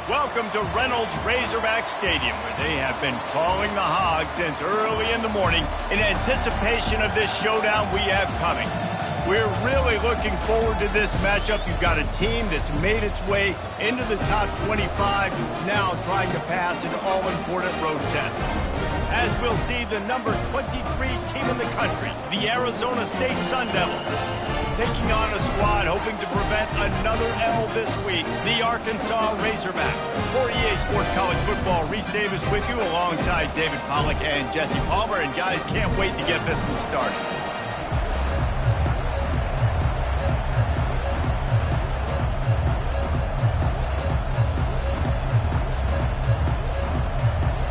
Welcome to Reynolds Razorback Stadium, where they have been calling the Hogs since early in the morning in anticipation of this showdown we have coming. We're really looking forward to this matchup. You've got a team that's made its way into the top 25, now trying to pass an all-important road test. As we'll see, the number 23 team in the country, the Arizona State Sun Devils, taking on a squad hoping to prevent another L this week, the Arkansas Razorbacks. For EA Sports College Football, Reese Davis with you alongside David Pollack and Jesse Palmer. And guys, can't wait to get this one started.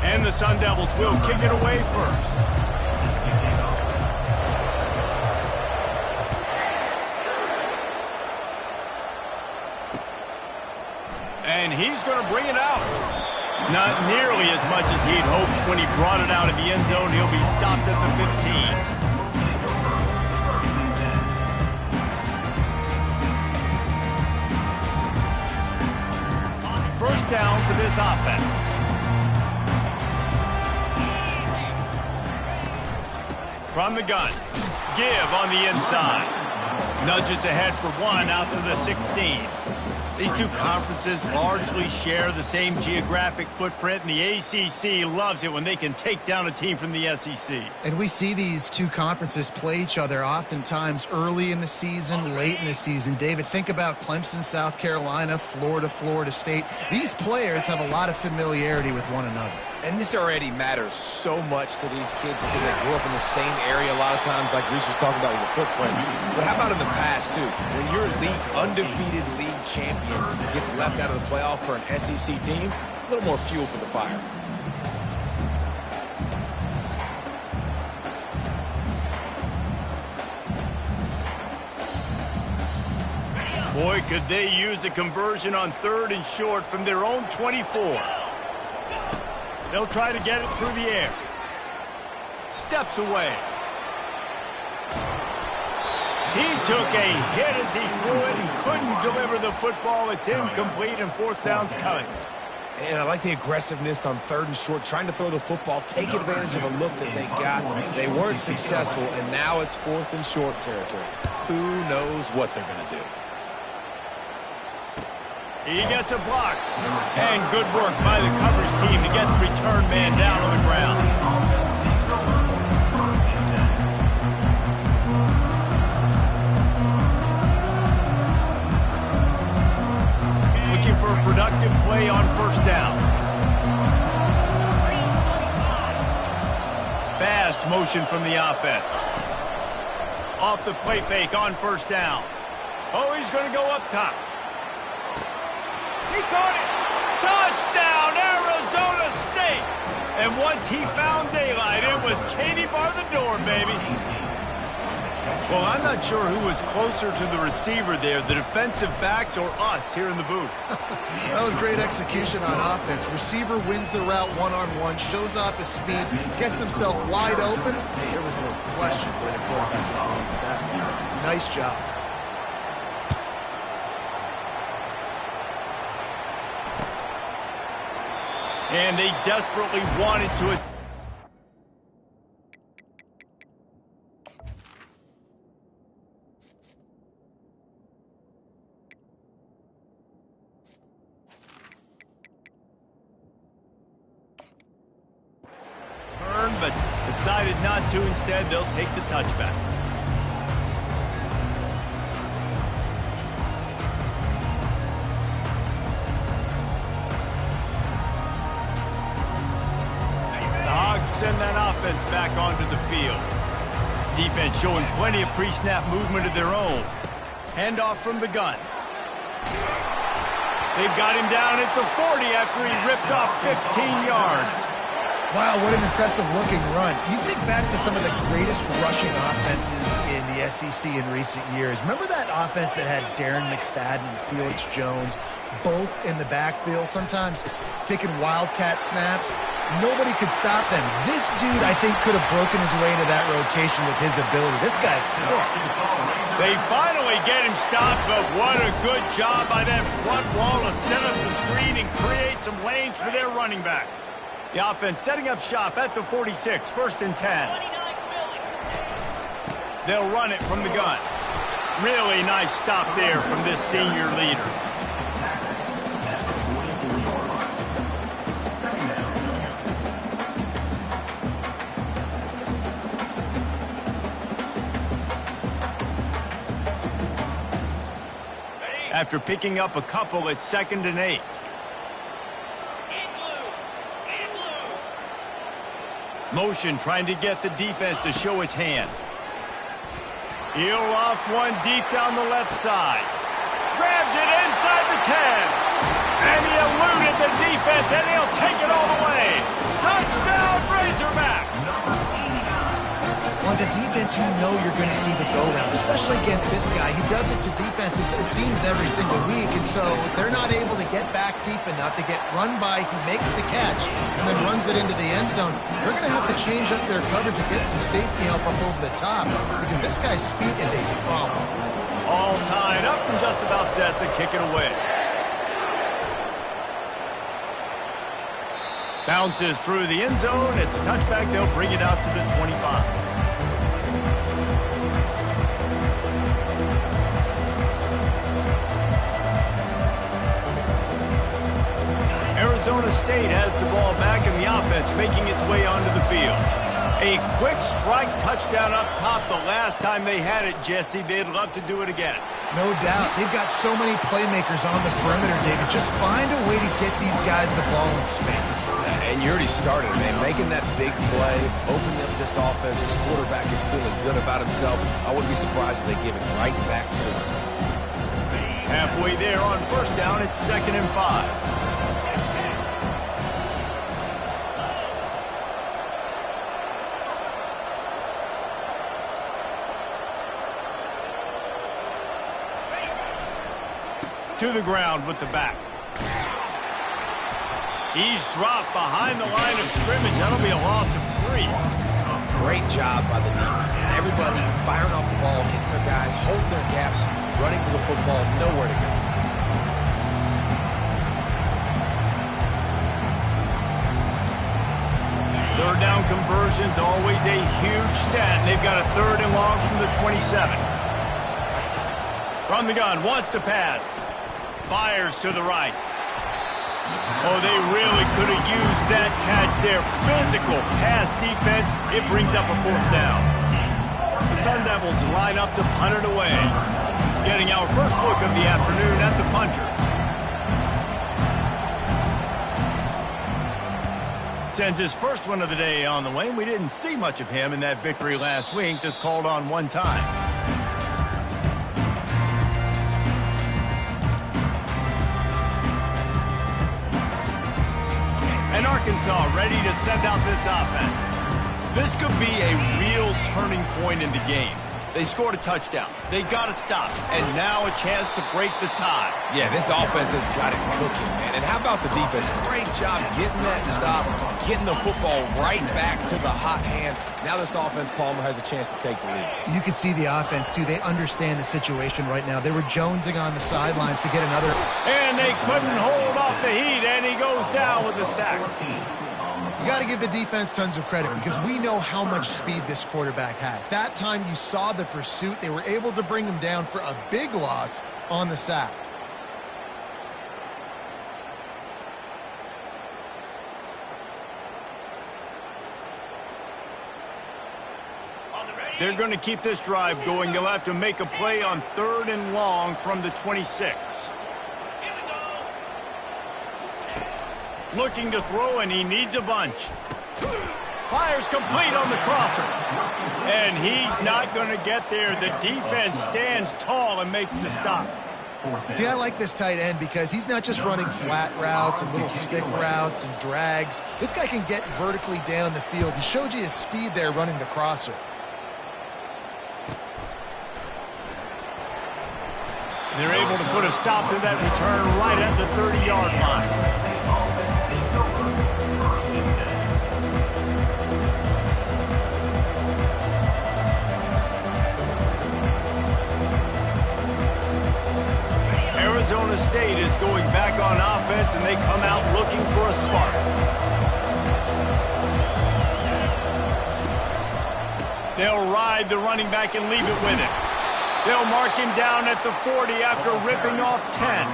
And the Sun Devils will kick it away first. And he's going to bring it out. Not nearly as much as he'd hoped when he brought it out of the end zone. He'll be stopped at the 15. First down for this offense. From the gun. Give on the inside. Nudges ahead for one out to the 16. These two conferences largely share the same geographic footprint, and the ACC loves it when they can take down a team from the SEC. And we see these two conferences play each other oftentimes early in the season, late in the season. David, think about Clemson, South Carolina, Florida, Florida State. These players have a lot of familiarity with one another. And this already matters so much to these kids because they grew up in the same area a lot of times, like Reese was talking about with the footprint. But how about in the past, too? When your undefeated league champion gets left out of the playoff for an SEC team, a little more fuel for the fire. Boy, could they use a conversion on 3rd and short from their own 24. They'll try to get it through the air. Steps away. He took a hit as he threw it and couldn't deliver the football. It's incomplete and 4th down's coming. And I like the aggressiveness on 3rd and short, trying to throw the football, take advantage of a look that they got. They weren't successful, and now it's 4th and short territory. Who knows what they're going to do? He gets a block. And good work by the coverage team to get the return man down on the ground. Looking for a productive play on 1st down. Fast motion from the offense. Off the play fake on 1st down. Oh, he's going to go up top. He caught it. Touchdown, Arizona State. And once he found daylight, it was Katie bar the door, baby. Well, I'm not sure who was closer to the receiver there, the defensive backs or us here in the booth. That was great execution on offense. Receiver wins the route one-on-one, shows off his speed, gets himself wide open. There was no question where the quarterback was going with that. Nice job. And they desperately wanted to... turn, but decided not to. Instead, they'll take the touchback. Send that offense back onto the field. Defense showing plenty of pre-snap movement of their own. Handoff from the gun. They've got him down at the 40 after he ripped off 15 yards. Wow, what an impressive-looking run. You think back to some of the greatest rushing offenses in the SEC in recent years. Remember that offense that had Darren McFadden and Felix Jones both in the backfield, sometimes taking wildcat snaps? Nobody could stop them. This dude, I think, could have broken his way into that rotation with his ability. This guy's sick. They finally get him stopped, but what a good job by that front wall to set up the screen and create some lanes for their running back. The offense setting up shop at the 46, 1st and 10. They'll run it from the gun. Really nice stop there from this senior leader. After picking up a couple, it's 2nd and 8. Motion trying to get the defense to show his hand. He'll loft one deep down the left side. Grabs it inside the 10. And he eluded the defense, and he'll take it all the way. Touchdown, Razorbacks! Well, as a defense, you know you're going to see the go-round, especially against this guy. He does it to defenses, it seems, every single week, and so they're not able to get back deep enough to get run by. He makes the catch and then runs it into the end zone. They're going to have to change up their coverage and get some safety help up over the top because this guy's speed is a problem. All tied up and just about set to kick it away. Bounces through the end zone. It's a touchback. They'll bring it out to the 25. Arizona State has the ball back, and the offense making its way onto the field. A quick strike touchdown up top the last time they had it, Jesse. They'd love to do it again. No doubt. They've got so many playmakers on the perimeter, David. Just find a way to get these guys the ball in space. And you already started, man. Making that big play, opening up this offense. This quarterback is feeling good about himself. I wouldn't be surprised if they give it right back to him. Halfway there on 1st down, it's 2nd and 5. To the ground with the back. He's dropped behind the line of scrimmage. That'll be a loss of 3. Great job by the defense. Everybody firing off the ball, hitting their guys, holding their gaps, running to the football, nowhere to go. Third down conversions, always a huge stat. And they've got a 3rd and long from the 27. From the gun, wants to pass. Fires to the right. Oh, they really could have used that catch there. Physical pass defense. It brings up a 4th down. The Sun Devils line up to punt it away. Getting our first look of the afternoon at the punter. Sends his first one of the day on the way. We didn't see much of him in that victory last week. Just called on one time. And Arkansas ready to send out this offense. This could be a real turning point in the game. They scored a touchdown. They got to stop. And now a chance to break the tie. Yeah, this offense has got it cooking, man. And how about the defense? Great job getting that stop, getting the football right back to the hot hand. Now this offense, Palmer, has a chance to take the lead. You can see the offense, too. They understand the situation right now. They were jonesing on the sidelines to get another. And they couldn't hold off the heat, and he goes down with the sack. You got to give the defense tons of credit because we know how much speed this quarterback has. That time you saw the pursuit. They were able to bring him down for a big loss on the sack. They're going to keep this drive going. They'll have to make a play on 3rd and long from the 26. Looking to throw, and he needs a bunch. Fires complete on the crosser. And he's not going to get there. The defense stands tall and makes the stop. See, I like this tight end because he's not just running flat routes and little stick routes and drags. This guy can get vertically down the field. He showed you his speed there running the crosser. They're able to put a stop to that return right at the 30-yard line. inside the running back and leave it with him. They'll mark him down at the 40 after ripping off 10.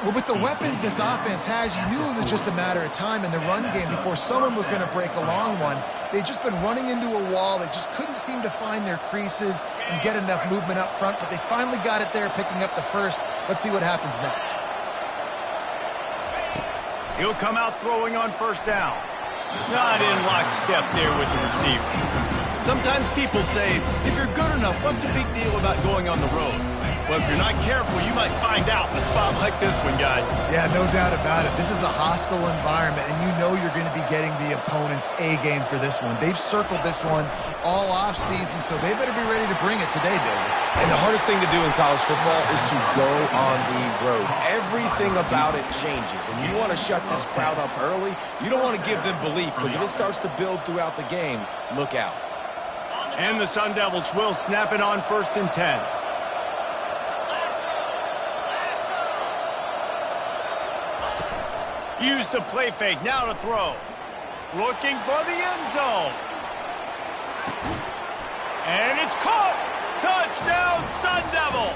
Well, with the weapons this offense has, you knew it was just a matter of time in the run game before someone was going to break a long one. They'd just been running into a wall. They just couldn't seem to find their creases and get enough movement up front, but they finally got it there, picking up the first. Let's see what happens next. He'll come out throwing on first down. Not in lockstep there with the receiver. Sometimes people say, if you're good enough, what's the big deal about going on the road? Well, if you're not careful, you might find out in a spot like this one, guys. Yeah, no doubt about it. This is a hostile environment, and you know you're going to be getting the opponent's A game for this one. They've circled this one all offseason, so they better be ready to bring it today, David. And the hardest thing to do in college football is to go on the road. Everything about it changes, and you want to shut this crowd up early. You don't want to give them belief, because if it starts to build throughout the game, look out. And the Sun Devils will snap it on 1st and 10. Use the play fake, now to throw. Looking for the end zone. And it's caught! Touchdown, Sun Devils!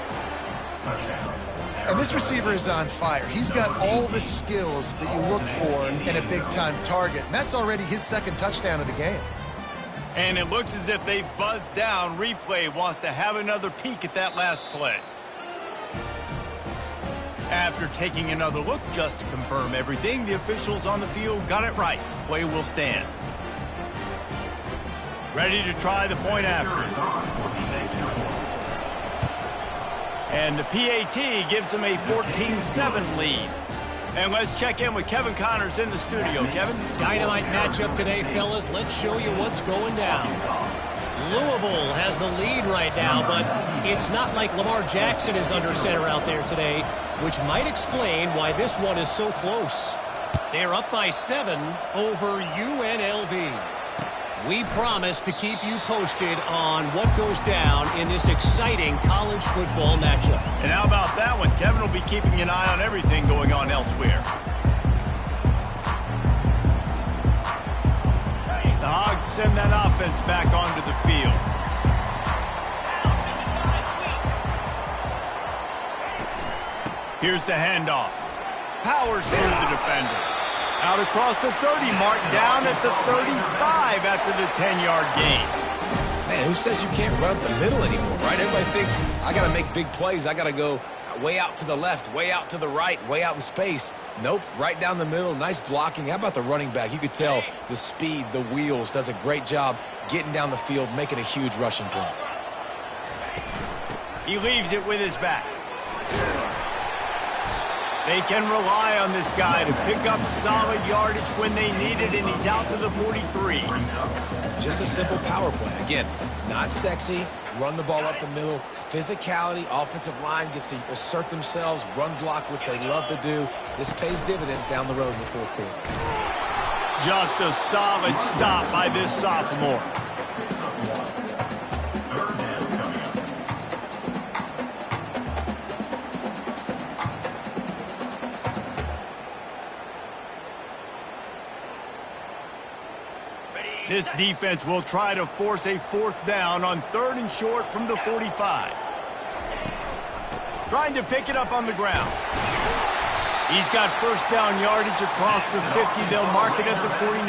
And this receiver is on fire. He's got all the skills that you look for in a big-time target. And that's already his second touchdown of the game. And it looks as if they've buzzed down. Replay wants to have another peek at that last play. After taking another look just to confirm everything, the officials on the field got it right. Play will stand. Ready to try the point after. And the PAT gives them a 14-7 lead. And let's check in with Kevin Connors in the studio. Kevin? Dynamite matchup today, fellas. Let's show you what's going down. Louisville has the lead right now, but it's not like Lamar Jackson is under center out there today, which might explain why this one is so close. They're up by 7 over UNLV. We promise to keep you posted on what goes down in this exciting college football matchup. And how about that one? Kevin will be keeping an eye on everything going on elsewhere. The Hogs send that offense back onto the field. Here's the handoff. Powers through the defender. Out across the 30 mark, down at the 35 after the 10-yard gain. Man, who says you can't run up the middle anymore, right? Everybody thinks, I got to make big plays. I got to go way out to the left, way out to the right, way out in space. Nope, right down the middle, nice blocking. How about the running back? You could tell the speed, the wheels, does a great job getting down the field, making a huge rushing play. He leaves it with his back. They can rely on this guy to pick up solid yardage when they need it, and he's out to the 43. Just a simple power play. Again, not sexy, run the ball up the middle, physicality, offensive line gets to assert themselves, run block, which they love to do. This pays dividends down the road in the fourth quarter. Just a solid stop by this sophomore. This defense will try to force a 4th down on 3rd and short from the 45. Trying to pick it up on the ground. He's got 1st down yardage across the 50. They'll mark it at the 49.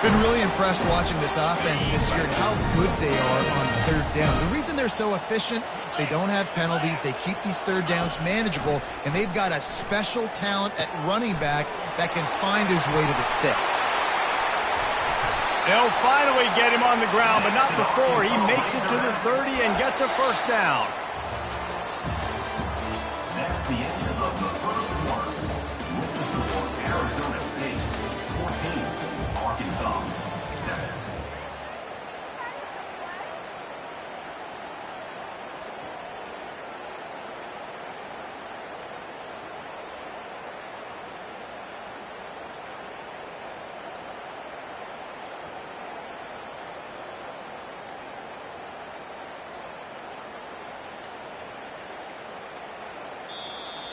Been really impressed watching this offense this year and how good they are on 3rd down. The reason they're so efficient, they don't have penalties. They keep these 3rd downs manageable, and they've got a special talent at running back that can find his way to the sticks. They'll finally get him on the ground, but not before he makes it to the 30 and gets a 1st down. That's the end of the first quarter. With the score, Arizona State 14, Arkansas 7.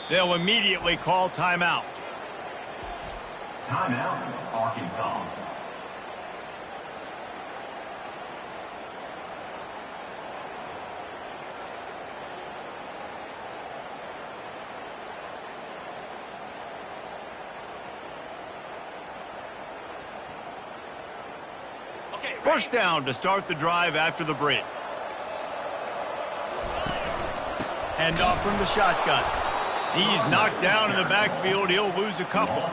They'll immediately call timeout. Timeout, Arkansas. First down to start the drive after the break. Hand off from the shotgun. He's knocked down in the backfield. He'll lose a couple.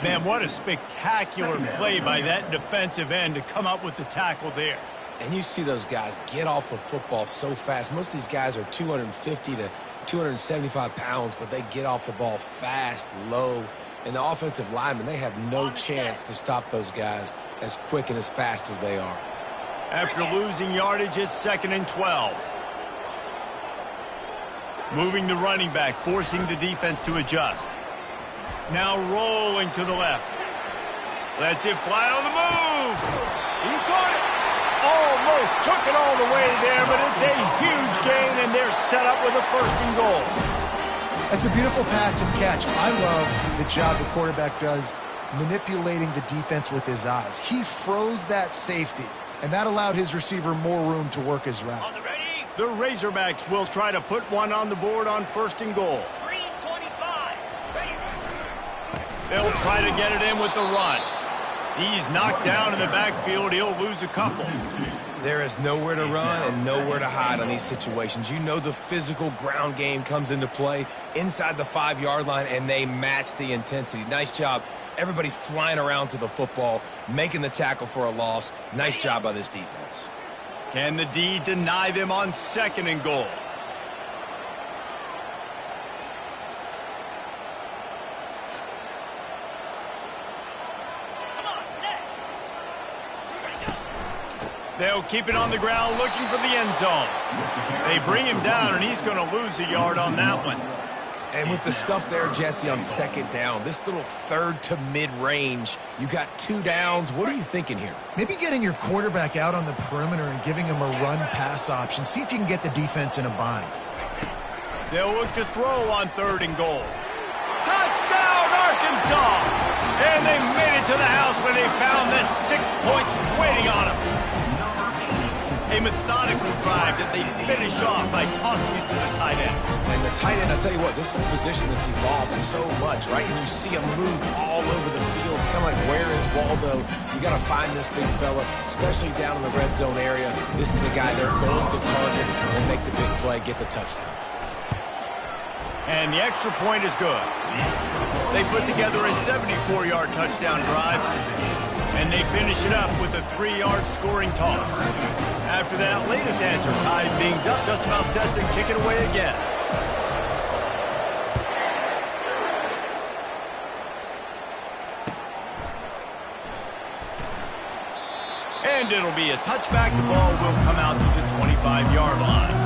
Man, what a spectacular play by that defensive end to come up with the tackle there. And you see those guys get off the football so fast. Most of these guys are 250 to 275 pounds, but they get off the ball fast, low. And the offensive linemen, they have no chance to stop those guys as quick and as fast as they are. After losing yardage, it's 2nd and 12. Moving the running back, forcing the defense to adjust. Now rolling to the left. Lets it fly on the move. He caught it. Almost took it all the way there, but it's a huge gain, and they're set up with a 1st and goal. That's a beautiful pass and catch. I love the job the quarterback does manipulating the defense with his eyes. He froze that safety, and that allowed his receiver more room to work his route. The Razorbacks will try to put one on the board on 1st and goal. 3:25. They'll try to get it in with the run. He's knocked down in the backfield. He'll lose a couple. There is nowhere to run and nowhere to hide on these situations. You know the physical ground game comes into play inside the 5-yard line, and they match the intensity. Nice job. Everybody flying around to the football, making the tackle for a loss. Nice job by this defense. Can the D deny them on 2nd and goal? They'll keep it on the ground looking for the end zone. They bring him down, and he's going to lose a yard on that one. And with the stuff there, Jesse, on 2nd down, this little 3rd to mid-range, you got 2 downs. What are you thinking here? Maybe getting your quarterback out on the perimeter and giving him a run-pass option. See if you can get the defense in a bind. They'll look to throw on 3rd and goal. Touchdown, Arkansas! And they made it to the house when they found that 6 points waiting on them. A methodical drive that they finish off by tossing it to the tight end. And the tight end, I'll tell you what, this is a position that's evolved so much, right? And you see him move all over the field. It's kind of like, where is Waldo? You got to find this big fella, especially down in the red zone area. This is the guy they're going to target and make the big play, get the touchdown. And the extra point is good. They put together a 74-yard touchdown drive, and they finish it up with a 3-yard scoring toss. After that latest answer tied things up, just about set to kick it away again. And it'll be a touchback. The ball will come out to the 25-yard line.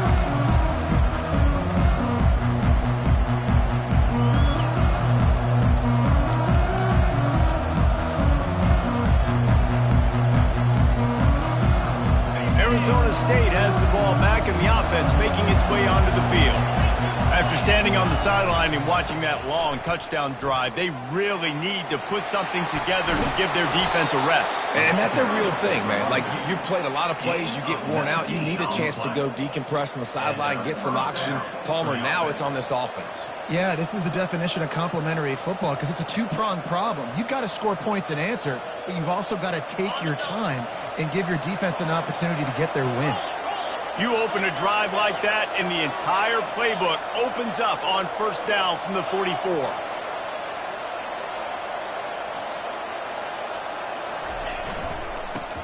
Arizona State has the ball back, and the offense making its way onto the field. After standing on the sideline and watching that long touchdown drive, they really need to put something together to give their defense a rest. And that's a real thing, man. Like, you played a lot of plays, you get worn out, you need a chance to go decompress on the sideline, get some oxygen. Palmer, now it's on this offense. Yeah, this is the definition of complementary football because it's a two-pronged problem. You've got to score points and answer, but you've also got to take your time and give your defense an opportunity to get their win. You open a drive like that, and the entire playbook opens up on 1st down from the 44.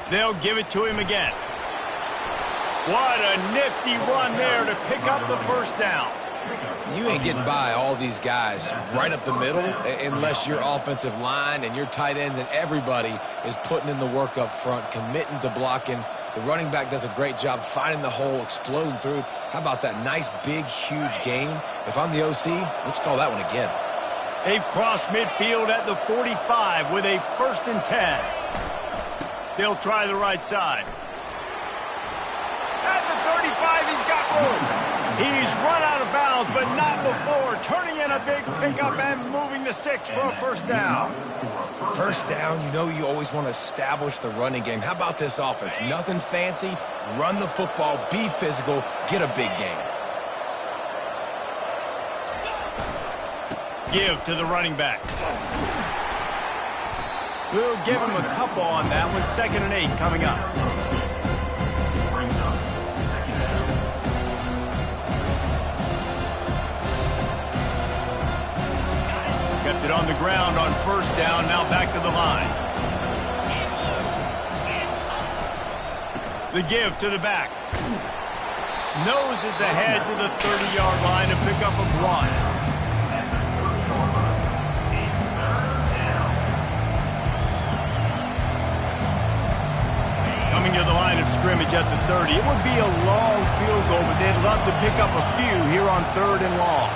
They'll give it to him again. What a nifty run there to pick up the 1st down. You ain't getting by all these guys right up the middle unless your offensive line and your tight ends and everybody is putting in the work up front, committing to blocking. The running back does a great job finding the hole, exploding through. How about that nice, big, huge gain? If I'm the OC, let's call that one again. They've crossed midfield at the 45 with a 1st and 10. They'll try the right side. At the 35, he's got room. He's run out of bounds, but not before turning in a big pickup and moving the sticks for a 1st down. 1st down, you know you always want to establish the running game. How about this offense? Nothing fancy. Run the football, be physical, get a big gain. Give to the running back. We'll give him a couple on that one. 2nd and 8 coming up. Brings up 2nd down. Kept it on the ground on 1st down. Now back to the line. The give to the back. Noses ahead to the 30-yard line, a pickup of 1. Coming to the line of scrimmage at the 30. It would be a long field goal, but they'd love to pick up a few here on 3rd and long.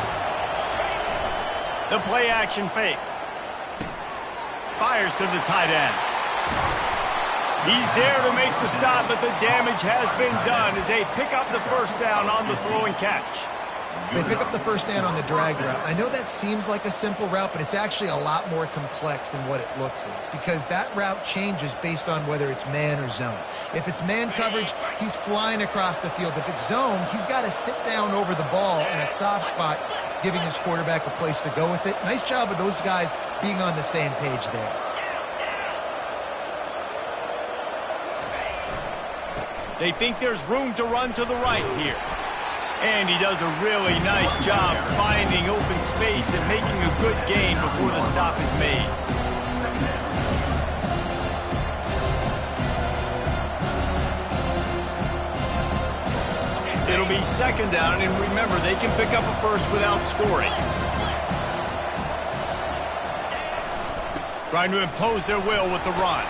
The play action fake. Fires to the tight end. He's there to make the stop, but the damage has been done as they pick up the 1st down on the throw and catch. They pick up the 1st down on the drag route. I know that seems like a simple route, but it's actually a lot more complex than what it looks like because that route changes based on whether it's man or zone. If it's man coverage, he's flying across the field. If it's zone, he's got to sit down over the ball in a soft spot, giving his quarterback a place to go with it. Nice job of those guys being on the same page there. They think there's room to run to the right here. And he does a really nice job finding open space and making a good gain before the stop is made. It'll be 2nd down, and remember, they can pick up a 1st without scoring. Trying to impose their will with the run.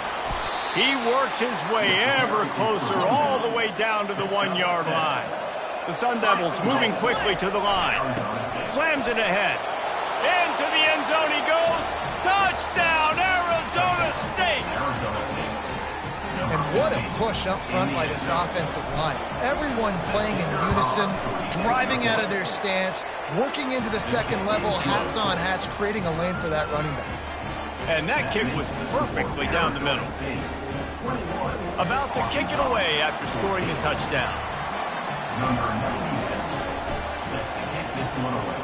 He works his way ever closer all the way down to the 1-yard line. The Sun Devils moving quickly to the line. Slams it ahead. Into the end zone he goes. Touchdown, Arizona State! And what a push up front by this offensive line. Everyone playing in unison, driving out of their stance, working into the 2nd level, hats on hats, creating a lane for that running back. And that kick was perfectly down the middle. About to kick it away after scoring the touchdown. Number 96, set to kick this one away.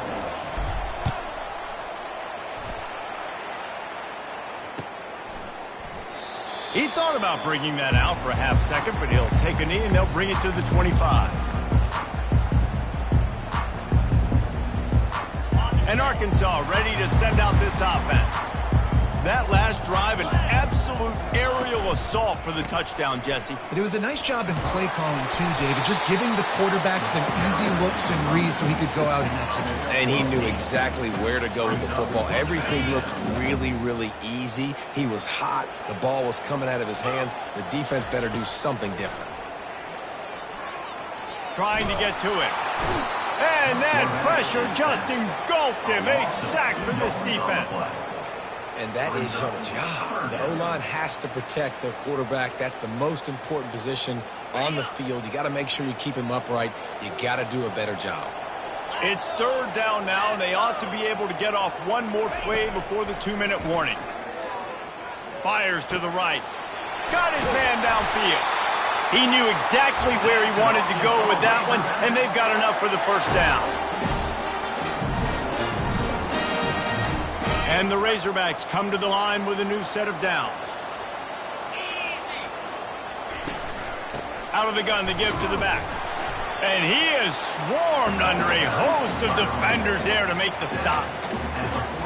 He thought about bringing that out for a half second, but he'll take a knee and they'll bring it to the 25. And Arkansas ready to send out this offense. That last drive, an absolute aerial assault for the touchdown, Jesse. But it was a nice job in play calling too, David, just giving the quarterback some easy looks and reads so he could go out and execute. And he knew exactly where to go with the football. Everything looked really, really easy. He was hot. The ball was coming out of his hands. The defense better do something different. Trying to get to it. And that pressure just engulfed him. A sack for this defense. And that is your job. The O-line has to protect their quarterback. That's the most important position on the field. You got to make sure you keep him upright. You got to do a better job. It's 3rd down now, and they ought to be able to get off one more play before the 2-minute warning. Fires to the right. Got his man downfield. He knew exactly where he wanted to go with that one, and they've got enough for the 1st down. And the Razorbacks come to the line with a new set of downs. Out of the gun, the give to the back. And he is swarmed under a host of defenders there to make the stop.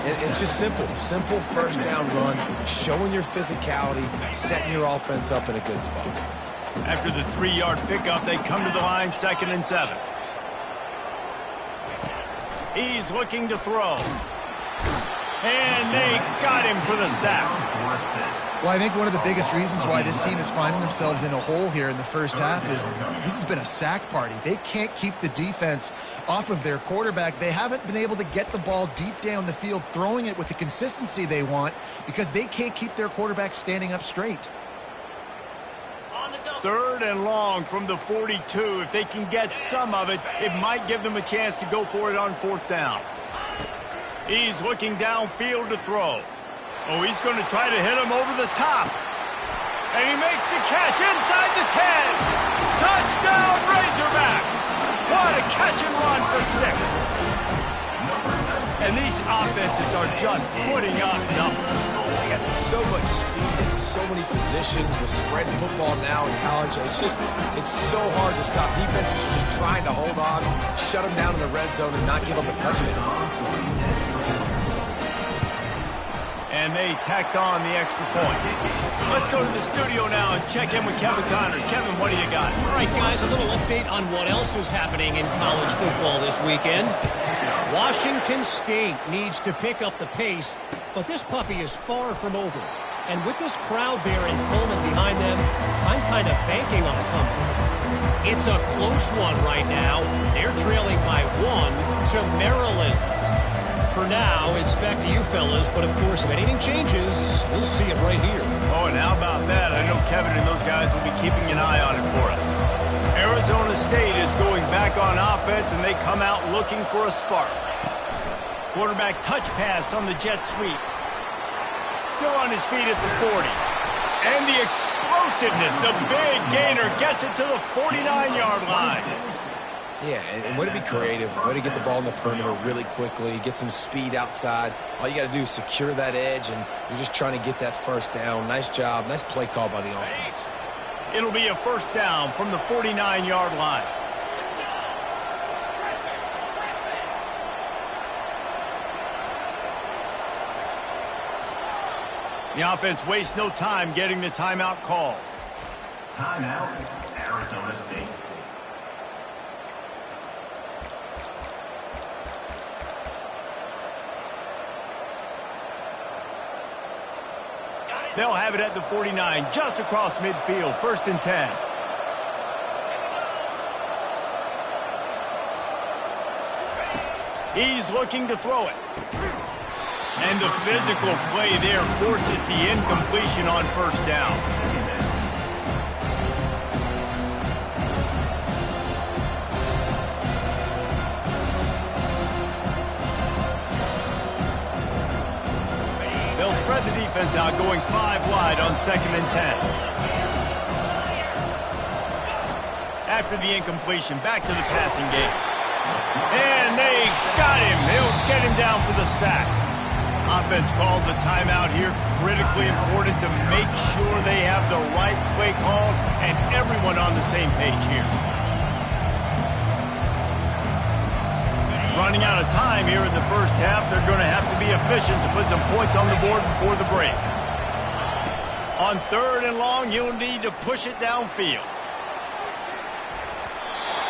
It's just simple. Simple 1st down run, showing your physicality, setting your offense up in a good spot. After the 3-yard pickup, they come to the line 2nd and 7. He's looking to throw. And they got him for the sack. Well, I think one of the biggest reasons why this team is finding themselves in a hole here in the 1st half is this has been a sack party. They can't keep the defense off of their quarterback. They haven't been able to get the ball deep down the field, throwing it with the consistency they want because they can't keep their quarterback standing up straight. 3rd and long from the 42. If they can get some of it, it might give them a chance to go for it on 4th down. He's looking downfield to throw. Oh, he's going to try to hit him over the top. And he makes the catch inside the 10. Touchdown, Razorbacks. What a catch and run for 6. And these offenses are just putting up numbers. has so much speed and so many positions with spread football now in college. It's so hard to stop. Defenses are just trying to hold on, shut them down in the red zone, and not give up a touchdown. And they tacked on the extra point. Let's go to the studio now and check in with Kevin Connors. Kevin, what do you got? All right, guys, a little update on what else is happening in college football this weekend. Washington State needs to pick up the pace, but this puppy is far from over. And with this crowd there in Pullman behind them, I'm kind of banking on a comeback. It's a close one right now. They're trailing by 1 to Maryland. For now, it's back to you fellas, but of course, if anything changes, you'll see it right here. Oh, and how about that? I know Kevin and those guys will be keeping an eye on it for us. Arizona State is going back on offense, and they come out looking for a spark. Quarterback touch pass on the jet sweep. Still on his feet at the 40. And the explosiveness, the big gainer gets it to the 49-yard line. Yeah, and way to be creative, way to get the ball in the perimeter really quickly, get some speed outside. All you got to do is secure that edge, and you're just trying to get that first down. Nice job, nice play call by the offense. It'll be a first down from the 49-yard line. The offense wastes no time getting the timeout call. Timeout, Arizona State. They'll have it at the 49, just across midfield, 1st and 10. He's looking to throw it. And the physical play there forces the incompletion on 1st down. They'll spread the defense out, going 5 wide on 2nd and 10. After the incompletion, back to the passing game. And they got him. They'll get him down for the sack. Offense calls a timeout here. Critically important to make sure they have the right play call and everyone on the same page here. Running out of time here in the first half. They're going to have to be efficient to put some points on the board before the break. On 3rd and long, you'll need to push it downfield.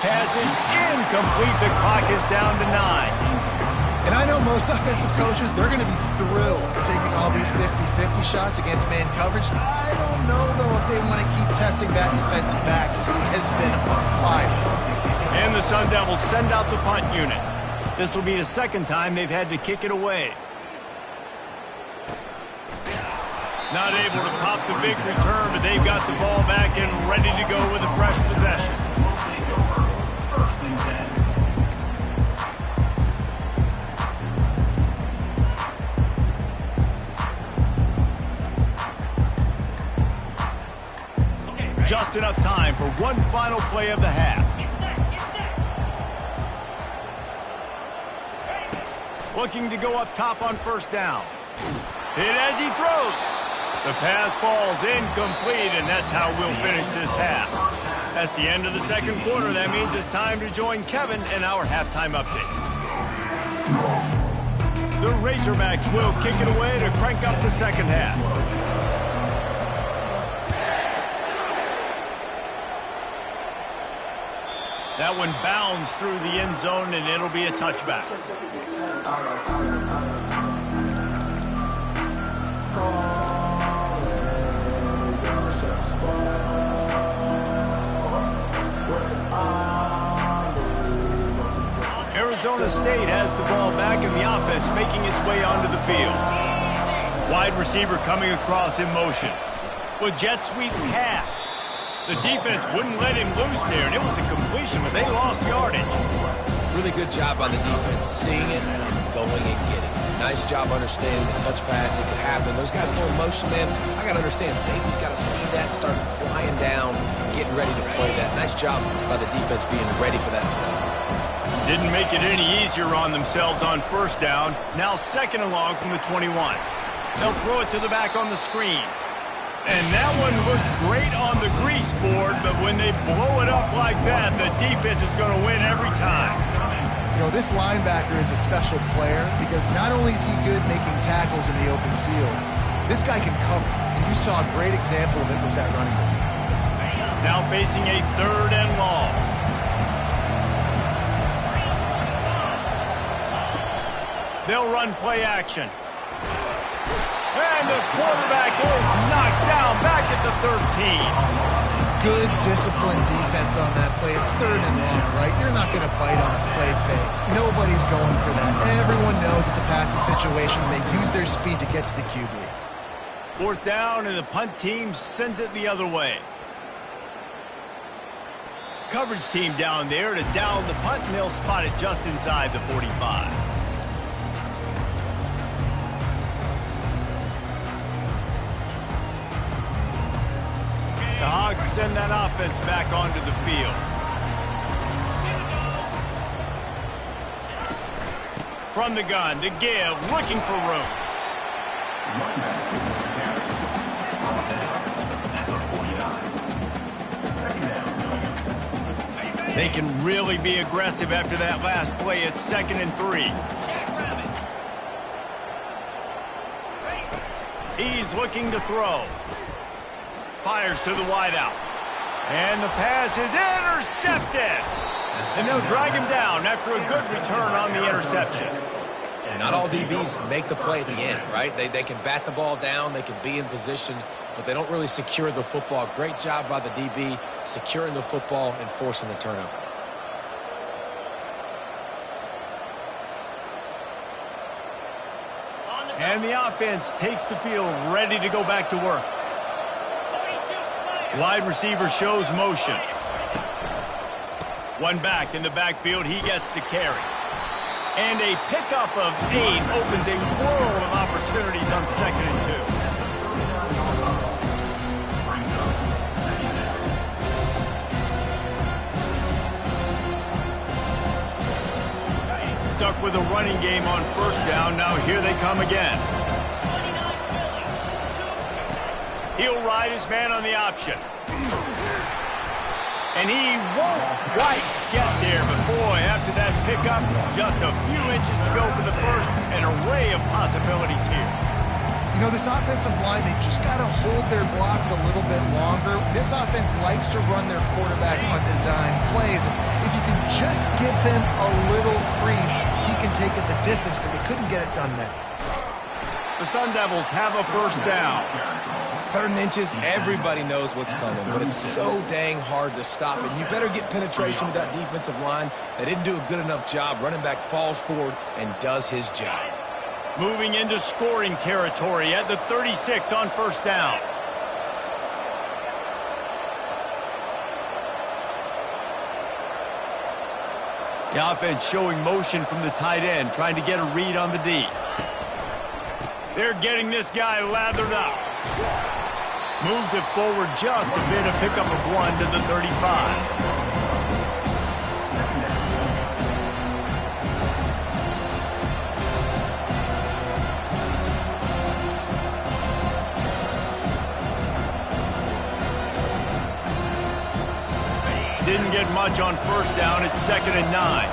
Pass is incomplete. The clock is down to 9. And I know most offensive coaches, they're going to be thrilled taking all these 50-50 shots against man coverage. I don't know, though, if they want to keep testing that defensive back. He has been on fire. And the Sun Devils send out the punt unit. This will be the 2nd time they've had to kick it away. Not able to pop the big return, but they've got the ball back and ready to go with a fresh possession. Just enough time for one final play of the half. Looking to go up top on 1st down. Hit as he throws. The pass falls incomplete, and that's how we'll finish this half. That's the end of the 2nd quarter. That means it's time to join Kevin in our halftime update. The Razorbacks will kick it away to crank up the 2nd half. That one bounds through the end zone, and it'll be a touchback. Arizona State has the ball back, and the offense making its way onto the field. Wide receiver coming across in motion. With jet sweep pass. The defense wouldn't let him loose there, and it was a completion, but they lost yardage. Really good job by the defense, seeing it and going and getting it. Nice job understanding the touch pass. It could happen. Those guys go in motion, man. I got to understand, safety's got to see that, start flying down, getting ready to play that. Nice job by the defense being ready for that play. Didn't make it any easier on themselves on 1st down. Now 2nd and long from the 21. They'll throw it to the back on the screen. And that one looked great on the grease board, but when they blow it up like that, the defense is going to win every time. You know, this linebacker is a special player because not only is he good making tackles in the open field, this guy can cover. And you saw a great example of it with that running back. Now facing a 3rd and long. They'll run play action. And the quarterback is knocked down back at the 13. Good disciplined defense on that play. It's 3rd and long, right? You're not going to bite on a play fake. Nobody's going for that. Everyone knows it's a passing situation. They use their speed to get to the QB. 4th down, and the punt team sends it the other way. Coverage team down there to down the punt, and they'll spot it just inside the 45. The Hogs send that offense back onto the field. From the gun, to give, looking for room. They can really be aggressive after that last play. It's 2nd and 3. He's looking to throw. Fires to the wideout. And the pass is intercepted. And they'll drag him down after a good return on the interception. Not all DBs make the play at the end, right? They can bat the ball down, they can be in position, but they don't really secure the football. Great job by the DB securing the football and forcing the turnover. And the offense takes the field, ready to go back to work. Wide receiver shows motion. One back in the backfield, he gets to carry. And a pickup of 8 opens a world of opportunities on 2nd and 2. Stuck with a running game on 1st down. Now here they come again. He'll ride his man on the option. And he won't quite get there, but boy, after that pickup, just a few inches to go for the first. An array of possibilities here. You know, this offensive line, they just got to hold their blocks a little bit longer. This offense likes to run their quarterback on design plays. If you can just give him a little crease, he can take it the distance, but they couldn't get it done there. The Sun Devils have a 1st down. 3rd and inches, everybody knows what's coming, but it's so dang hard to stop it. You better get penetration with that defensive line. They didn't do a good enough job. Running back falls forward and does his job. Moving into scoring territory at the 36 on 1st down. The offense showing motion from the tight end, trying to get a read on the D. They're getting this guy lathered up. Moves it forward just a bit, a pickup of 1 to the 35. Didn't get much on 1st down. It's 2nd and 9.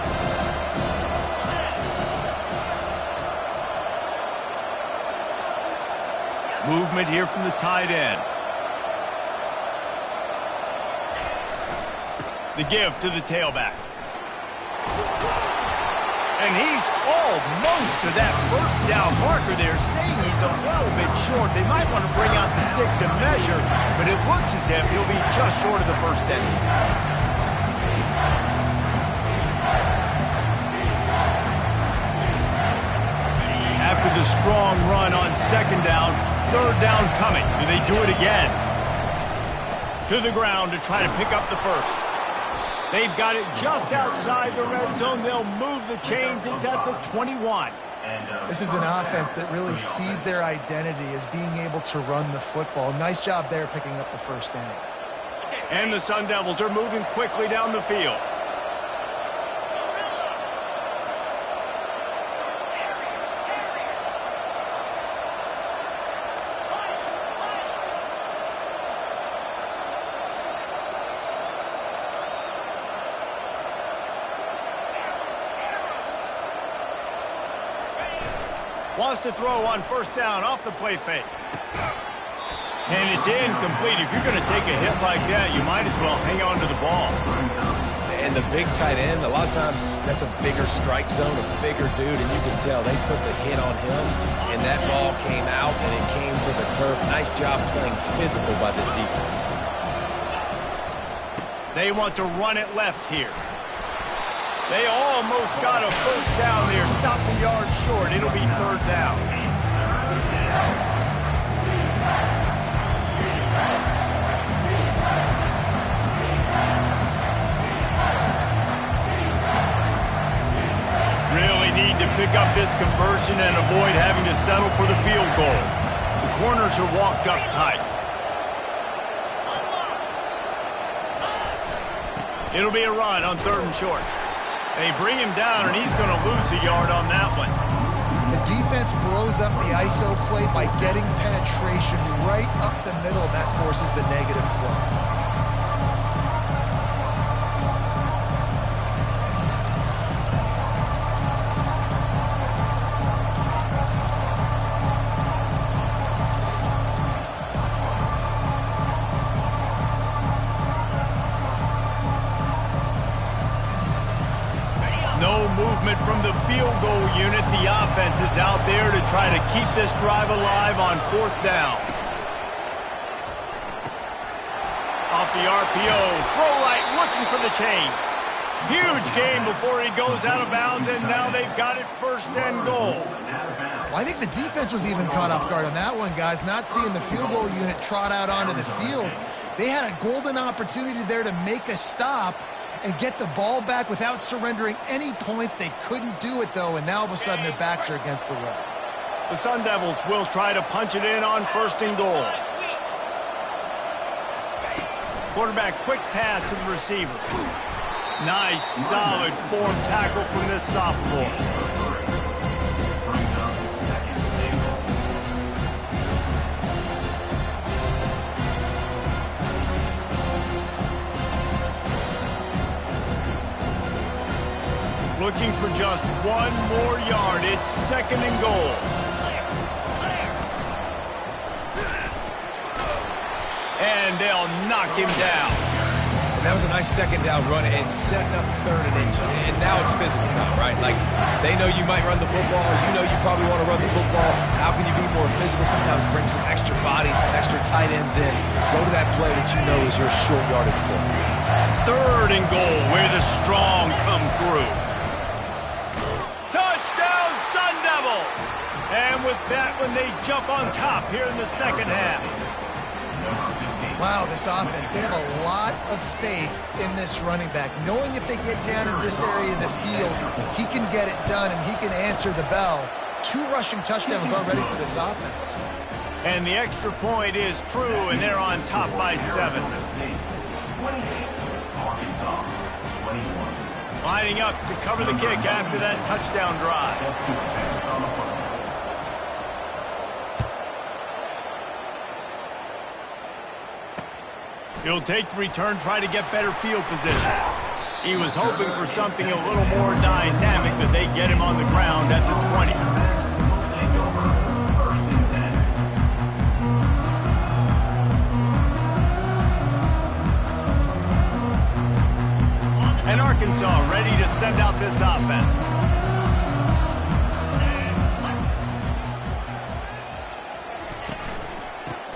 Movement here from the tight end. The give to the tailback. And he's almost to that 1st down marker there, saying he's a little bit short. They might want to bring out the sticks and measure, but it looks as if he'll be just short of the 1st down. After the strong run on 2nd down, 3rd down coming. Do they do it again? To the ground to try to pick up the 1st. They've got it just outside the red zone. They'll move the chains. It's at the 21. This is an offense that really sees their identity as being able to run the football. Nice job there picking up the 1st down. And the Sun Devils are moving quickly down the field. Wants to throw on first down off the play fake. And it's incomplete. If you're going to take a hit like that, you might as well hang on to the ball. And the big tight end, a lot of times that's a bigger strike zone, a bigger dude, and you can tell they put the hit on him, and that ball came out, and it came to the turf. Nice job playing physical by this defense. They want to run it left here. They almost got a first down there. Stop the yard short. It'll be third down. Really need to pick up this conversion and avoid having to settle for the field goal. The corners are walked up tight. It'll be a run on third and short. They bring him down, and he's going to lose a yard on that one. The defense blows up the ISO play by getting penetration right up the middle, and that forces the negative play. From the field goal unit, the offense is out there to try to keep this drive alive on fourth down. Off the RPO, throw right, looking for the chains. Huge game before he goes out of bounds, and now they've got it first and goal. Well, I think the defense was even caught off guard on that one, guys, not seeing the field goal unit trot out onto the field. They had a golden opportunity there to make a stop and get the ball back without surrendering any points. They couldn't do it, though, and now all of a sudden their backs are against the wall. The Sun Devils will try to punch it in on first and goal. Quarterback, quick pass to the receiver. Nice, solid form tackle from this sophomore. Looking for just one more yard. It's second and goal. And they'll knock him down. And that was a nice second down run and setting up third and inches. And now it's physical time, right? Like, they know you might run the football. You know you probably want to run the football. How can you be more physical? Sometimes bring some extra bodies, some extra tight ends in. Go to that play that you know is your short yardage play. Third and goal, where the strong come through. Sun Devils! And with that one, they jump on top here in the second half. Wow, this offense, they have a lot of faith in this running back. Knowing if they get down in this area of the field, he can get it done and he can answer the bell. 2 rushing touchdowns already for this offense. And the extra point is true, and they're on top by 7. Lining up to cover the kick after that touchdown drive. He'll take the return, try to get better field position. He was hoping for something a little more dynamic, but they get him on the ground at the 20. And Arkansas ready to send out this offense.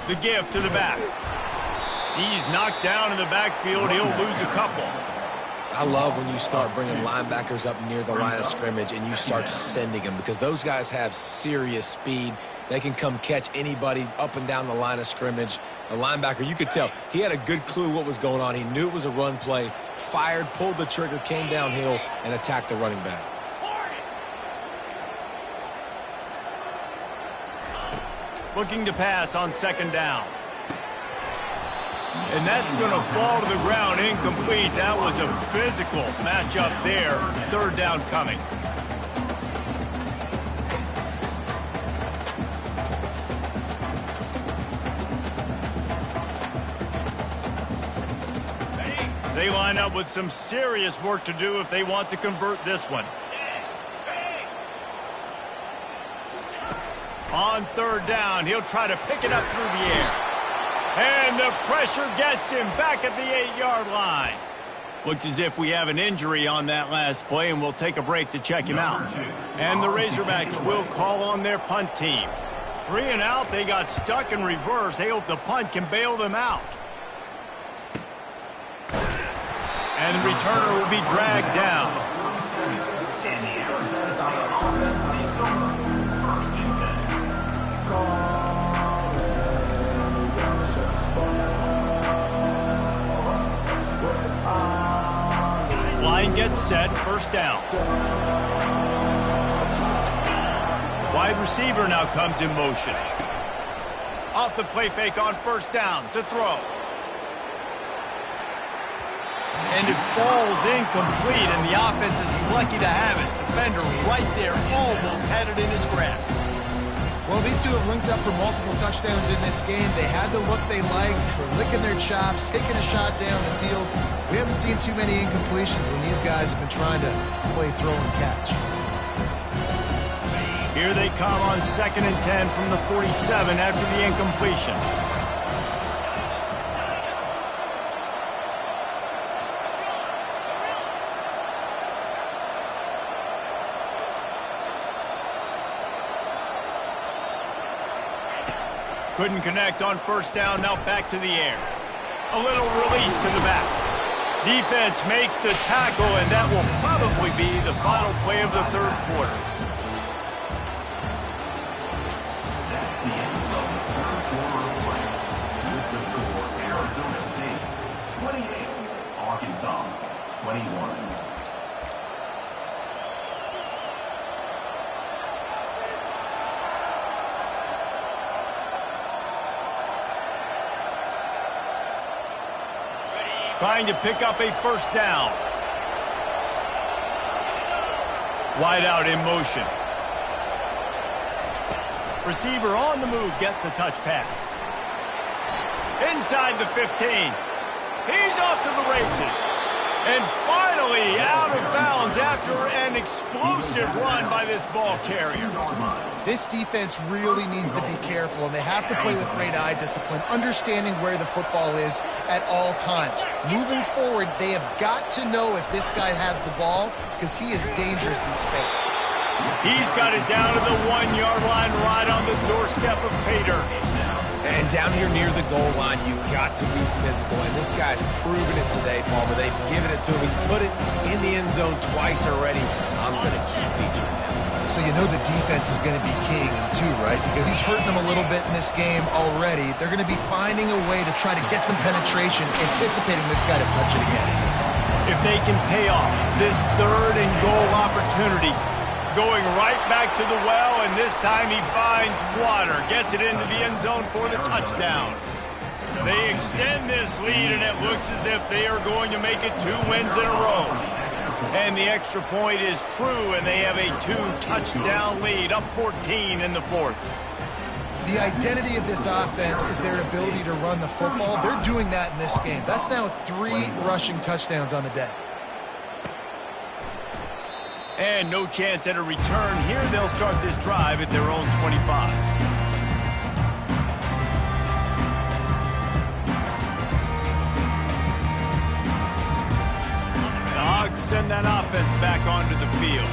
The give to the back. He's knocked down in the backfield. He'll lose a couple. I love when you start bringing linebackers up near the line of scrimmage and you start sending them, because those guys have serious speed. They can come catch anybody up and down the line of scrimmage. A linebacker, you could tell, he had a good clue what was going on. He knew it was a run play, fired, pulled the trigger, came downhill, and attacked the running back. Looking to pass on second down. And that's going to fall to the ground, incomplete. That was a physical matchup there. Third down coming. They line up with some serious work to do if they want to convert this one. On third down, he'll try to pick it up through the air. And the pressure gets him back at the 8-yard line. Looks as if we have an injury on that last play, and we'll take a break to check him out. And the Razorbacks will call on their punt team. 3 and out, they got stuck in reverse. They hope the punt can bail them out. And the returner will be dragged down. Line gets set, first down. Wide receiver now comes in motion. Off the play fake on first down to throw. And it falls incomplete, and the offense is lucky to have it. Defender right there, almost had it in his grasp. Well, these two have linked up for multiple touchdowns in this game. They had the look they liked. They're licking their chops, taking a shot down the field. We haven't seen too many incompletions when these guys have been trying to play throw and catch. Here they come on 2nd and 10 from the 47 after the incompletion. Couldn't connect on first down, now back to the air. A little release to the back. Defense makes the tackle, and that will probably be the final play of the third quarter. That's the end of the third quarter of play. With the score, Arizona State 28, Arkansas 21. Trying to pick up a first down. Wide out in motion. Receiver on the move gets the touch pass. Inside the 15. He's off to the races. And finally out of bounds after an explosive run by this ball carrier. This defense really needs to be careful, and they have to play with great eye discipline, understanding where the football is at all times. Moving forward, they have got to know if this guy has the ball, because he is dangerous in space. He's got it down to the 1-yard line right on the doorstep of Pater. And down here near the goal line, you've got to be physical. And this guy's proven it today, Palmer. They've given it to him. He's put it in the end zone twice already. I'm going to keep featuring him. So you know the defense is going to be king too, right? Because he's hurting them a little bit in this game already. They're going to be finding a way to try to get some penetration, anticipating this guy to touch it again. If they can pay off this 3rd and goal opportunity, going right back to the well, and this time he finds water, gets it into the end zone for the touchdown. They extend this lead, and it looks as if they are going to make it 2 wins in a row. And the extra point is true, and they have a 2-touchdown lead, up 14 in the 4th. The identity of this offense is their ability to run the football. They're doing that in this game. That's now 3 rushing touchdowns on the day. And no chance at a return here. They'll start this drive at their own 25. The Hogs send that offense back onto the field.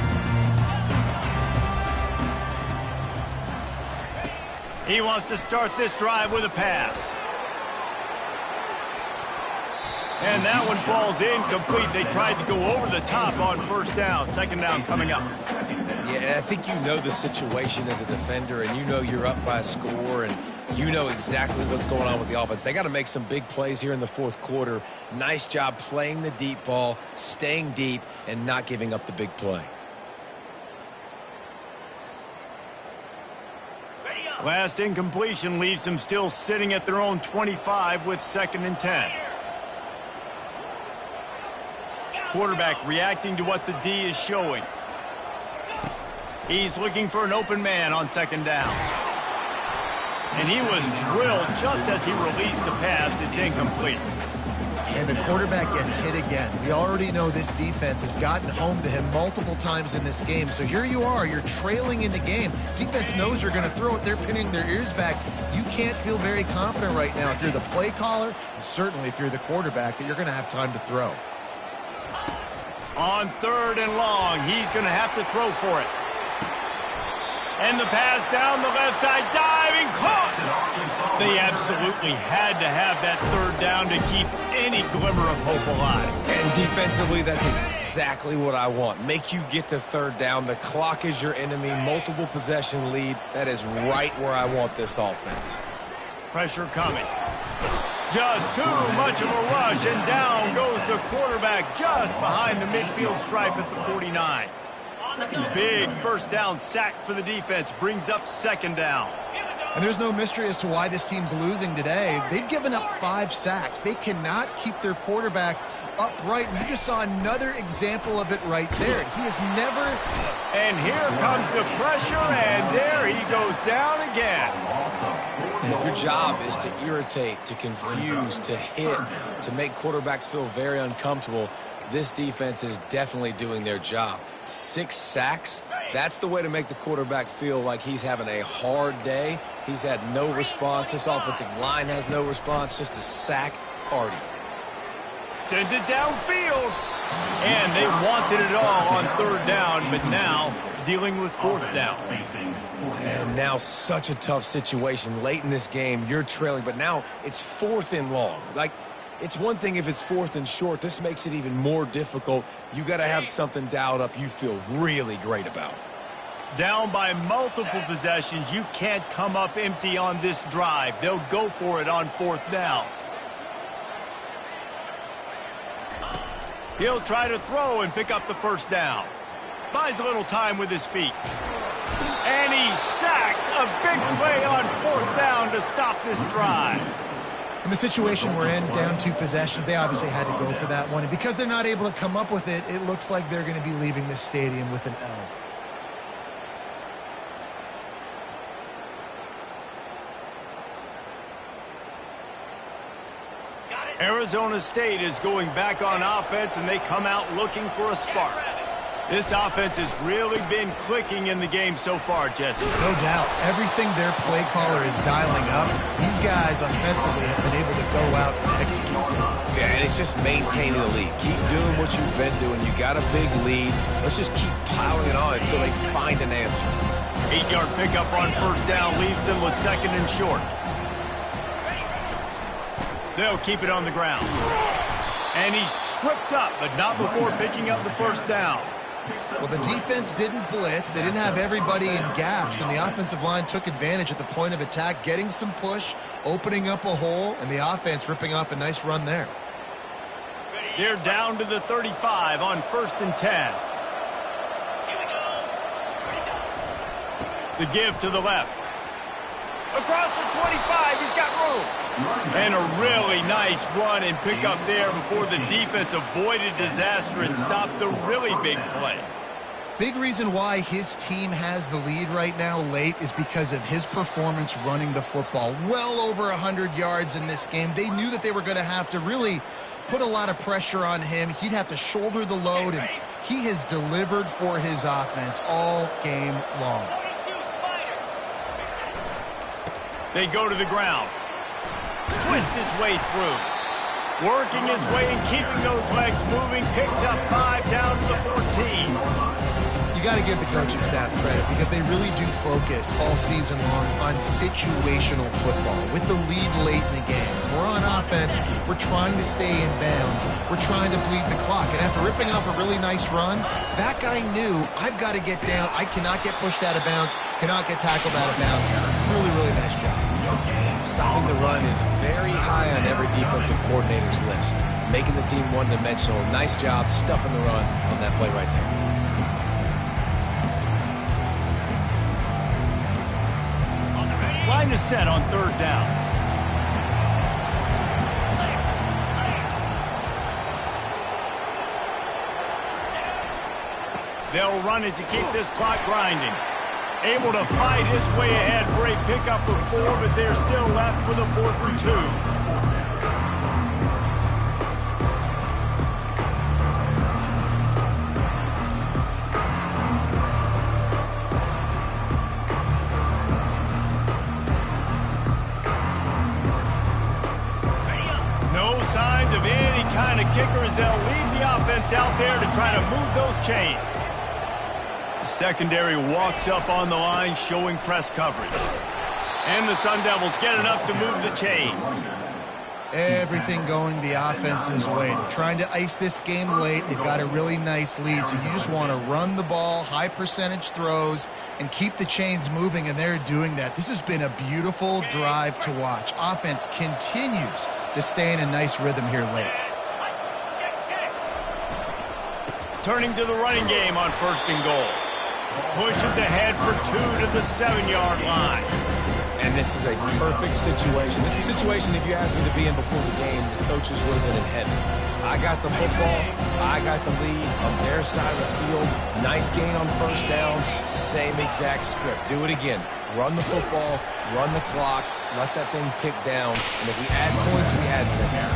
He wants to start this drive with a pass. And that one falls incomplete. They tried to go over the top on first down. 2nd down coming up. Yeah, I think you know the situation as a defender, and you know you're up by a score, and you know exactly what's going on with the offense. They got to make some big plays here in the 4th quarter. Nice job playing the deep ball, staying deep, and not giving up the big play. Last incompletion leaves them still sitting at their own 25 with 2nd and 10. Quarterback reacting to what the D is showing. He's looking for an open man on 2nd down. And he was drilled just as he released the pass. It's incomplete. and the quarterback gets hit again. We already know this defense has gotten home to him multiple times in this game. So here you are, you're trailing in the game. Defense knows you're going to throw it. They're pinning their ears back. You can't feel very confident right now if you're the play caller, and certainly if you're the quarterback, that you're going to have time to throw. On 3rd and long, he's going to have to throw for it. And the pass down the left side, diving, caught! They absolutely had to have that 3rd down to keep any glimmer of hope alive. And defensively, that's exactly what I want. Make you get the 3rd down. The clock is your enemy. Multiple possession lead. That is right where I want this offense. Pressure coming. Just too much of a rush, and down goes the quarterback just behind the midfield stripe at the 49. Big 1st down sack for the defense, brings up 2nd down. And there's no mystery as to why this team's losing today. They've given up 5 sacks. They cannot keep their quarterback upright. You just saw another example of it right there. He has never... And here comes the pressure, and there he goes down again. And if your job is to irritate, to confuse, to hit, to make quarterbacks feel very uncomfortable, this defense is definitely doing their job. 6 sacks, that's the way to make the quarterback feel like he's having a hard day. He's had no response. This offensive line has no response, just a sack party. Sends it downfield. And they wanted it all on 3rd down, but now dealing with 4th down. And now such a tough situation. Late in this game, you're trailing, but now it's 4th and long. Like, it's one thing if it's 4th and short. This makes it even more difficult. You got to have something dialed up you feel really great about. Down by multiple possessions, you can't come up empty on this drive. They'll go for it on 4th down. He'll try to throw and pick up the 1st down. Buys a little time with his feet. And he's sacked. A big play on 4th down to stop this drive. In the situation we're in, down 2 possessions, they obviously had to go for that one. And because they're not able to come up with it, it looks like they're going to be leaving this stadium with an L. Arizona State is going back on offense, and they come out looking for a spark. This offense has really been clicking in the game so far, Jesse. No doubt. Everything their play caller is dialing up, these guys offensively have been able to go out and execute. Yeah, and it's just maintaining the lead. Keep doing what you've been doing. You got a big lead. Let's just keep piling it on until they find an answer. 8-yard pickup on 1st down leaves them with 2nd and short. They'll keep it on the ground. And he's tripped up, but not before picking up the 1st down. Well, the defense didn't blitz. They didn't have everybody in gaps, and the offensive line took advantage at the point of attack, getting some push, opening up a hole, and the offense ripping off a nice run there. They're down to the 35 on 1st and 10. The give to the left. Across the 25, he's got room. And a really nice run and pick up there before the defense avoided disaster and stopped the really big play. Big reason why his team has the lead right now late is because of his performance running the football. Well over 100 yards in this game. They knew that they were going to have to really put a lot of pressure on him. He'd have to shoulder the load, and he has delivered for his offense all game long. They go to the ground. Twist his way through. Working his way and keeping those legs moving. Picks up 5 down to the 14. You got to give the coaching staff credit because they really do focus all season long on situational football. With the lead late in the game, if we're on offense, we're trying to stay in bounds. We're trying to bleed the clock. And after ripping off a really nice run, that guy knew, I've got to get down. I cannot get pushed out of bounds, cannot get tackled out of bounds. Really, really nice job. Stopping the run is very high on every defensive coordinator's list. Making the team one-dimensional. Nice job stuffing the run on that play right there. Line is set on 3rd down. They'll run it to keep this clock grinding. Able to fight his way ahead for a pickup of 4, but they're still left with a 4th and 2. signs of any kind of kickers. They'll leave the offense out there to try to move those chains. The secondary walks up on the line, showing press coverage. And the Sun Devils get enough to move the chains. Everything going the offense's way. They're trying to ice this game late. They've got a really nice lead, so you just want to run the ball, high percentage throws, and keep the chains moving, and they're doing that. This has been a beautiful drive to watch. Offense continues to stay in a nice rhythm here late. Turning to the running game on 1st and goal. Pushes ahead for 2 to the 7-yard line. And this is a perfect situation. This is a situation, if you asked me to be in before the game, the coaches would have been in heaven. I got the football. I got the lead on their side of the field. Nice gain on 1st down. Same exact script. Do it again. Run the football. Run the clock. Let that thing tick down. And if we add points, we add points.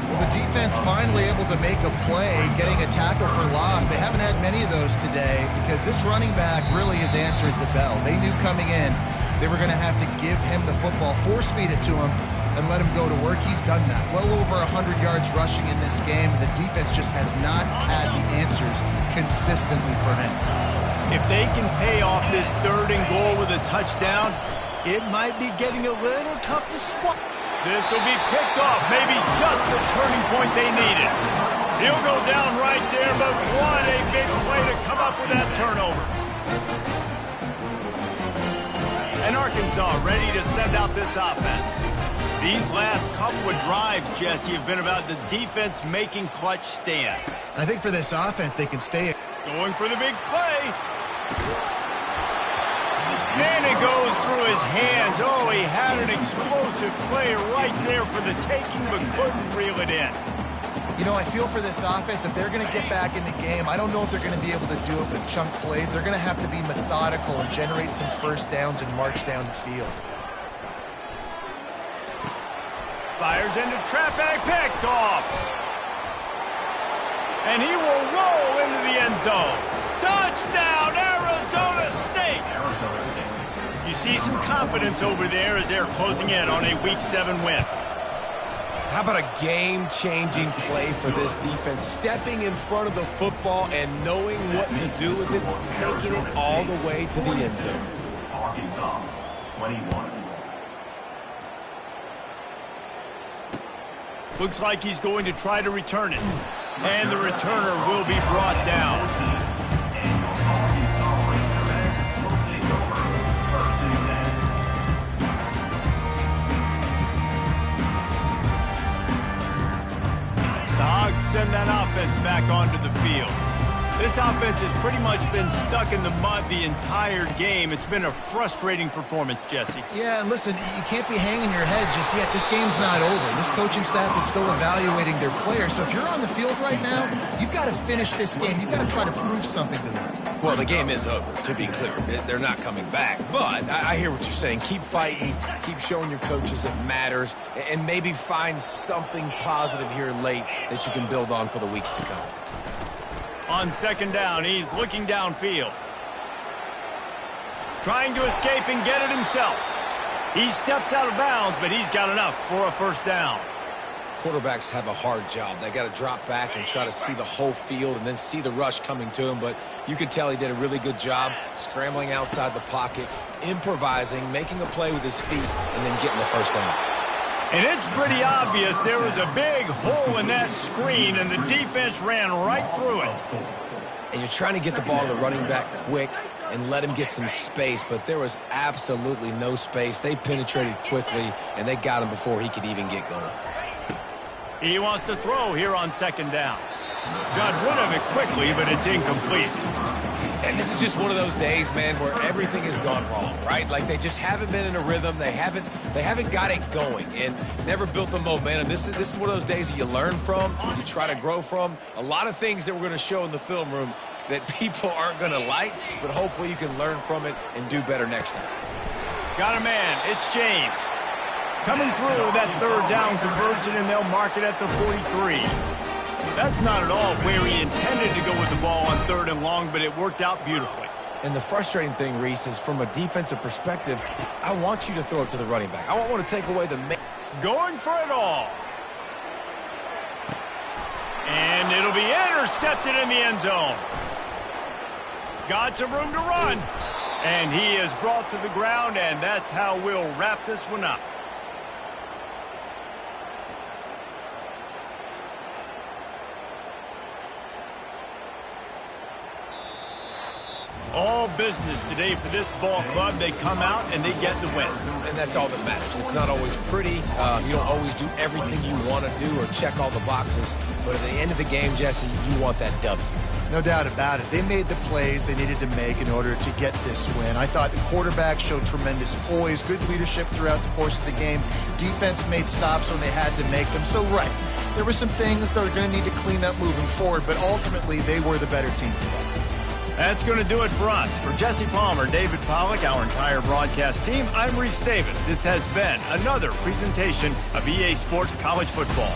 Well, the defense finally able to make a play, getting a tackle for loss. They haven't had many of those today because this running back really has answered the bell. They knew coming in they were going to have to give him the football, force-feed it to him, and let him go to work. He's done that. Well over 100 yards rushing in this game, and the defense just has not had the answers consistently for him. If they can pay off this 3rd and goal with a touchdown, it might be getting a little tough to spot. This will be picked off, maybe just the turning point they needed. He'll go down right there, but what a big play to come up with that turnover. And Arkansas ready to send out this offense. These last couple of drives, Jesse, have been about the defense making clutch stands. I think for this offense, they can stay. Going for the big play. And it goes through his hands. Oh, he had an explosive play right there for the taking, but couldn't reel it in. You know, I feel for this offense, if they're going to get back in the game, I don't know if they're going to be able to do it with chunk plays. They're going to have to be methodical and generate some 1st downs and march down the field. Fires into traffic, picked off. And he will roll into the end zone. Touchdown, Arizona State! You see some confidence over there as they're closing in on a Week 7 win. How about a game-changing play for this defense? Stepping in front of the football and knowing what to do with it, taking it all the way to the end zone. Arkansas, 21. Looks like he's going to try to return it. And the returner will be brought down. And your Arkansas Razorbacks will take over 1st and 10. The Hogs send that offense back onto the field. This offense has pretty much been stuck in the mud the entire game. It's been a frustrating performance, Jesse. Yeah, and listen, you can't be hanging your head just yet. This game's not over. This coaching staff is still evaluating their players. So if you're on the field right now, you've got to finish this game. You've got to try to prove something to them. Well, the game is over, to be clear. They're not coming back. But I hear what you're saying. Keep fighting. Keep showing your coaches it matters. And maybe find something positive here late that you can build on for the weeks to come. On 2nd down, he's looking downfield. Trying to escape and get it himself. He steps out of bounds, but he's got enough for a 1st down. Quarterbacks have a hard job. They got to drop back and try to see the whole field and then see the rush coming to him. But you could tell he did a really good job scrambling outside the pocket, improvising, making a play with his feet, and then getting the 1st down. And it's pretty obvious there was a big hole in that screen, and the defense ran right through it. And you're trying to get the ball to the running back quick and let him get some space, but there was absolutely no space. They penetrated quickly, and they got him before he could even get going. He wants to throw here on 2nd down. Got rid of it quickly, but it's incomplete. And this is just one of those days, man, where everything has gone wrong, right? Like they just haven't been in a rhythm. They haven't got it going and never built the momentum. This is one of those days that you learn from, you try to grow from. A lot of things that we're going to show in the film room that people aren't going to like, but hopefully you can learn from it and do better next time. Got a man. It's James. Coming through that 3rd down conversion, and they'll mark it at the 43. That's not at all where he intended to go with the ball on 3rd and long, but it worked out beautifully. And the frustrating thing, Reese, is from a defensive perspective, I want you to throw it to the running back. I don't want to take away the main. Going for it all. And it'll be intercepted in the end zone. Got some room to run. And he is brought to the ground, and that's how we'll wrap this one up. All business today for this ball club. They come out and they get the win. And that's all that matters. It's not always pretty. You don't always do everything you want to do or check all the boxes. But at the end of the game, Jesse, you want that W. No doubt about it. They made the plays they needed to make in order to get this win. I thought the quarterback showed tremendous poise, good leadership throughout the course of the game. Defense made stops when they had to make them. So, right, there were some things that are going to need to clean up moving forward, but ultimately they were the better team today. That's going to do it for us. For Jesse Palmer, David Pollack, our entire broadcast team, I'm Reese Davis. This has been another presentation of EA Sports College Football.